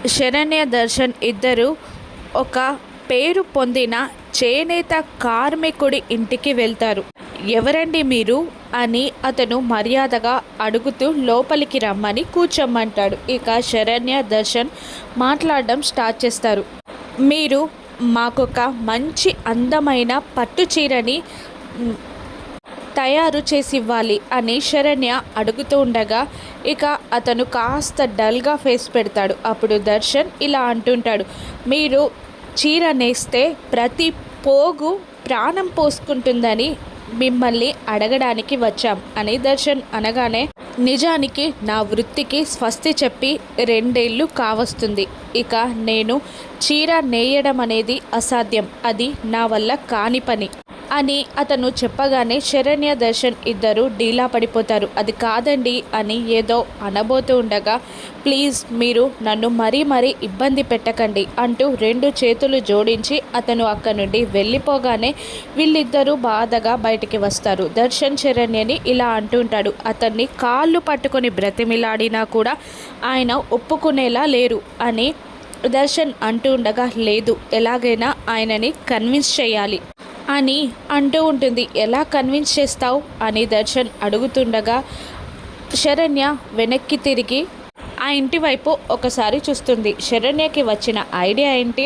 శరణ్య దర్శన్ ఇద్దరు ఒక పేరు పొందిన చేనేత కార్మికుడి ఇంటికి వెళ్తారు. ఎవరండి మీరు అని అతను మర్యాదగా అడుగుతూ లోపలికి రమ్మని కూర్చోమ్మంటాడు. ఇక శరణ్య దర్శన్ మాట్లాడడం స్టార్ట్ చేస్తారు. మీరు మాకొక మంచి అందమైన పట్టు చీరని తయారు చేసి ఇవ్వాలి అని శరణ్య అడుగుతూ ఉండగా ఇక అతను కాస్త డల్గా ఫేస్ పెడతాడు. అప్పుడు దర్శన్ ఇలా అంటుంటాడు, మీరు చీర నేస్తే ప్రతి పోగు ప్రాణం పోసుకుంటుందని మిమ్మల్ని అడగడానికి వచ్చాం అని దర్శన్ అనగానే, నిజానికి నా వృత్తికి స్వస్తి చెప్పి 2 ఏళ్ళు కావస్తుంది. ఇక నేను చీర నేయడం అనేది అసాధ్యం, అది నా వల్ల కాని పని అని అతను చెప్పగానే శరణ్య దర్శన్ ఇద్దరు డీలా పడిపోతారు. అది కాదండి అని ఏదో అనబోతూ ఉండగా, ప్లీజ్ మీరు నన్ను మరీ ఇబ్బంది పెట్టకండి అంటూ 2 చేతులు జోడించి అతను అక్కడి నుండి వెళ్ళిపోగానే వీళ్ళిద్దరూ బాధగా బయటికి వస్తారు. దర్శన్ శరణ్యని ఇలా అంటుంటాడు, అతన్ని కాళ్ళు పట్టుకొని బ్రతిమిలాడినా కూడా ఆయన ఒప్పుకునేలా లేరు అని దర్శన్ అంటూ ఉండగా, లేదు ఎలాగైనా ఆయనని కన్విన్స్ చేయాలి అని అంటూ ఉంటుంది. ఎలా కన్విన్స్ చేస్తావు అని దర్శన్ అడుగుతుండగా శరణ్య వెనక్కి తిరిగి ఆ ఇంటి వైపు ఒకసారి చూస్తుంది. శరణ్యకి వచ్చిన ఐడియా ఏంటి?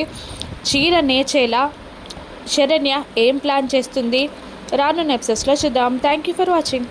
చీర నేచేలా శరణ్య ఏం ప్లాన్ చేస్తుంది రానున్న ఎపిసోడ్స్లో చూద్దాం. Thank you for watching.